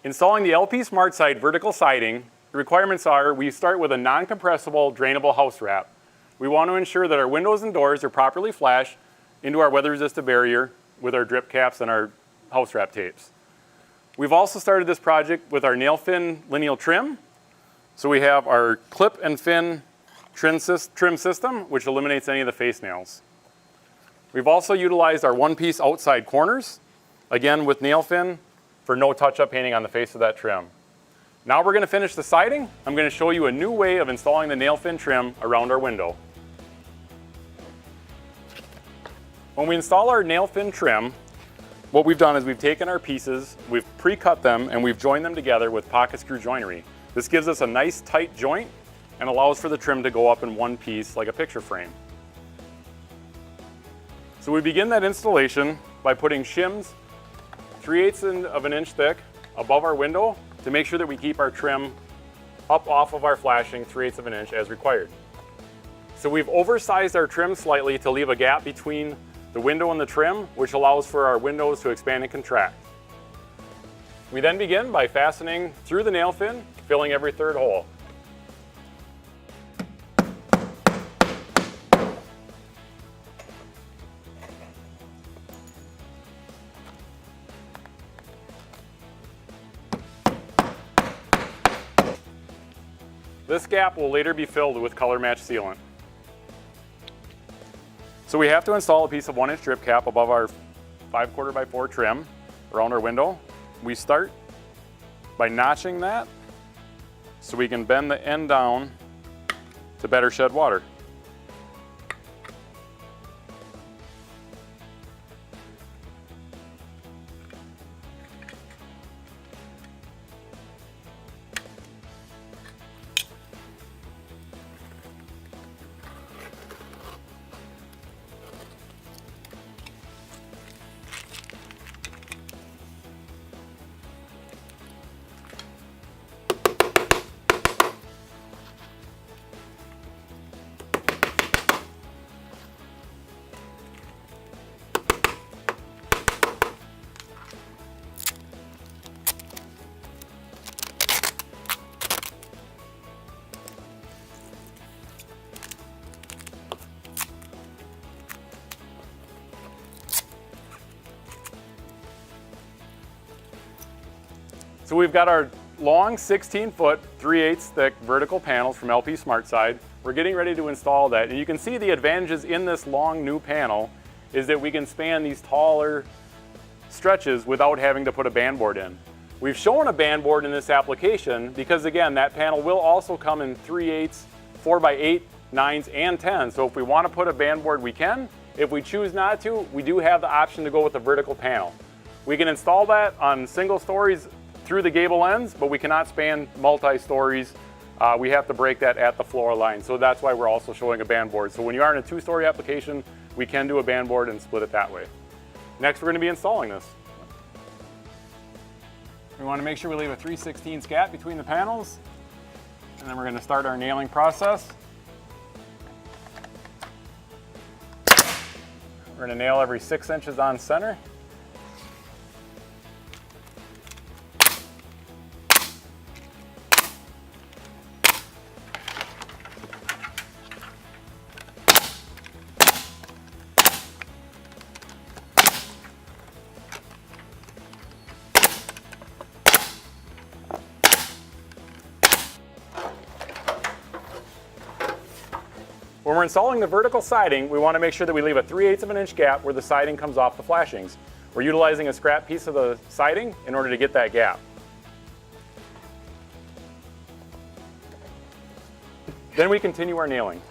Installing the LP SmartSide vertical siding, the requirements are we start with a non-compressible, drainable house wrap. We want to ensure that our windows and doors are properly flashed into our weather-resistant barrier with our drip caps and our house wrap tapes. We've also started this project with our nail fin lineal trim. So we have our clip and fin trim system, which eliminates any of the face nails. We've also utilized our one-piece outside corners, again with nail fin, for no touch-up painting on the face of that trim. Now we're going to finish the siding. I'm going to show you a new way of installing the nail fin trim around our window. When we install our nail fin trim, what we've done is we've taken our pieces, we've pre-cut them, and we've joined them together with pocket screw joinery. This gives us a nice tight joint and allows for the trim to go up in one piece like a picture frame. So we begin that installation by putting shims 3/8 of an inch thick above our window to make sure that we keep our trim up off of our flashing 3/8 of an inch as required. So we've oversized our trim slightly to leave a gap between the window and the trim, which allows for our windows to expand and contract. We then begin by fastening through the nail fin, filling every third hole. This gap will later be filled with color match sealant. So we have to install a piece of 1-inch drip cap above our 5/4 by 4 trim around our window. We start by notching that so we can bend the end down to better shed water. So we've got our long 16-foot, 3/8 thick vertical panels from LP SmartSide. We're getting ready to install that, and you can see the advantages in this long new panel is that we can span these taller stretches without having to put a band board in. We've shown a band board in this application because, again, that panel will also come in 3/8, 4x8, 9s, and 10s. So if we want to put a band board, we can. If we choose not to, we do have the option to go with a vertical panel. We can install that on single stories through the gable ends, but we cannot span multi-stories. We have to break that at the floor line. So that's why we're also showing a band board. So when you are in a 2-story application, we can do a band board and split it that way. Next, we're going to be installing this. We want to make sure we leave a 3/16 gap between the panels, and then we're going to start our nailing process. We're going to nail every 6 inches on center. When we're installing the vertical siding, we want to make sure that we leave a 3/8 of an inch gap where the siding comes off the flashings. We're utilizing a scrap piece of the siding in order to get that gap. Then we continue our nailing.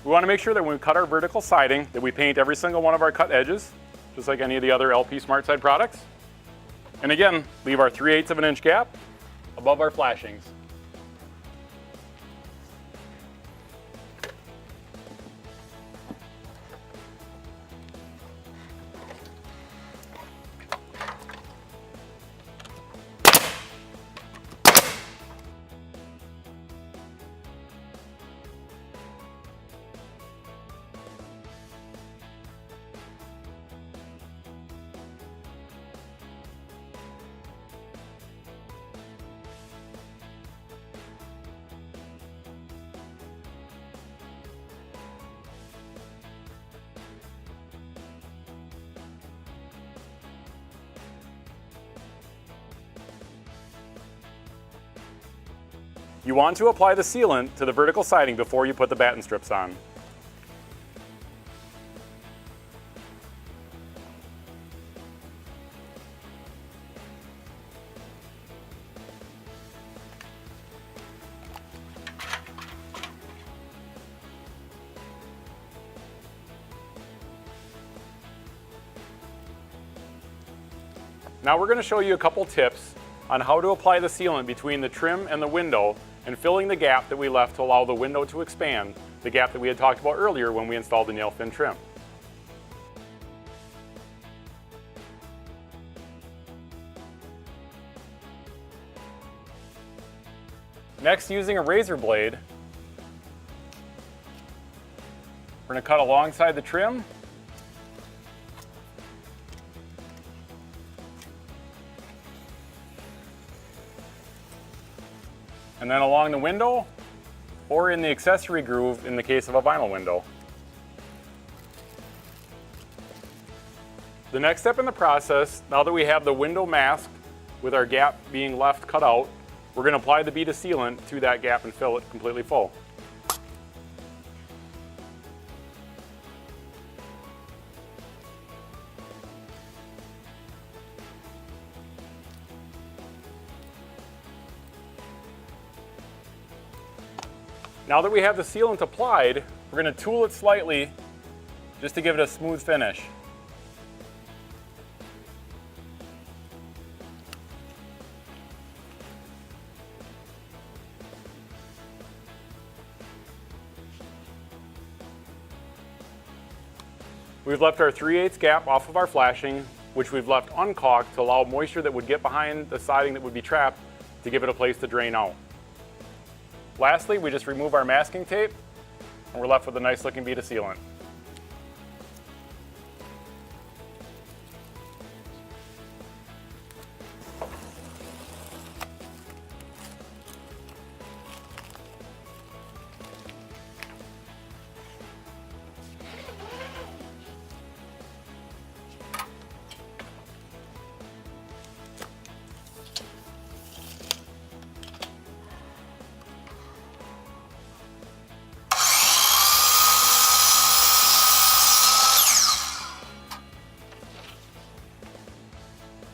We want to make sure that when we cut our vertical siding that we paint every single one of our cut edges, just like any of the other LP SmartSide products. And again, leave our 3/8 of an inch gap above our flashings. You want to apply the sealant to the vertical siding before you put the batten strips on. Now we're going to show you a couple tips on how to apply the sealant between the trim and the window and filling the gap that we left to allow the window to expand, the gap that we had talked about earlier when we installed the nail fin trim. Next, using a razor blade, we're going to cut alongside the trim. And then along the window, or in the accessory groove in the case of a vinyl window. The next step in the process, now that we have the window masked with our gap being left cut out, we're going to apply the bead of sealant to that gap and fill it completely full. Now that we have the sealant applied, we're going to tool it slightly just to give it a smooth finish. We've left our 3/8 gap off of our flashing, which we've left uncaulked to allow moisture that would get behind the siding that would be trapped to give it a place to drain out. Lastly, we just remove our masking tape and we're left with a nice looking bead of sealant.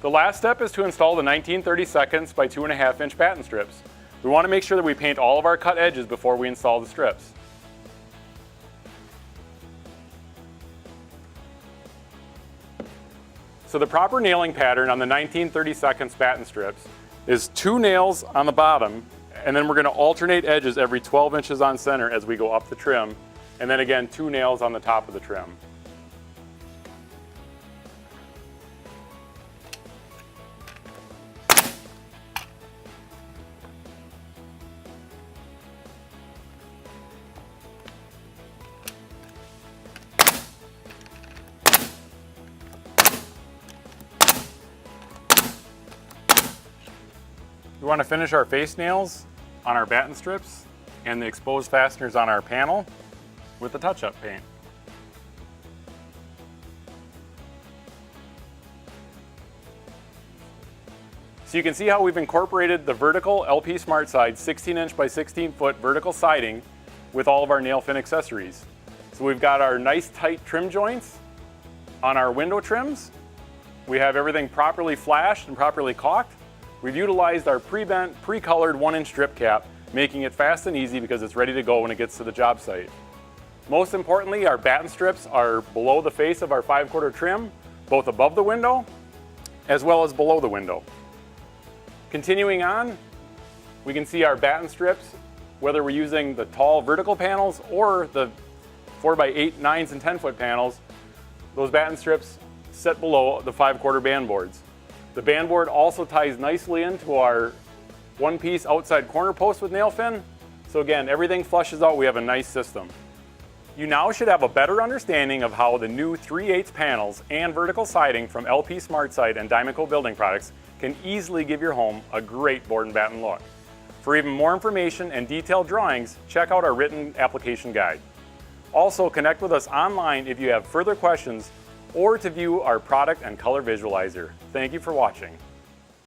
The last step is to install the 19/32 by 2.5 inch batten strips. We want to make sure that we paint all of our cut edges before we install the strips. So the proper nailing pattern on the 19/32 batten strips is 2 nails on the bottom, and then we're going to alternate edges every 12 inches on center as we go up the trim, and then again 2 nails on the top of the trim. We want to finish our face nails on our batten strips and the exposed fasteners on our panel with the touch-up paint. So you can see how we've incorporated the vertical LP SmartSide 16-inch by 16-foot vertical siding with all of our nail fin accessories. So we've got our nice tight trim joints on our window trims. We have everything properly flashed and properly caulked. We've utilized our pre-bent, pre-colored 1-inch strip cap, making it fast and easy because it's ready to go when it gets to the job site. Most importantly, our batten strips are below the face of our 5/4 trim, both above the window as well as below the window. Continuing on, we can see our batten strips, whether we're using the tall vertical panels or the 4x8, 9s, and 10-foot panels, those batten strips sit below the 5/4 band boards. The band board also ties nicely into our one-piece outside corner post with nail fin. So again, everything flushes out. We have a nice system. You now should have a better understanding of how the new 3/8 panels and vertical siding from LP SmartSide and Diamond Kote Building Products can easily give your home a great board and batten look. For even more information and detailed drawings, check out our written application guide. Also, connect with us online if you have further questions or to view our product and color visualizer. Thank you for watching.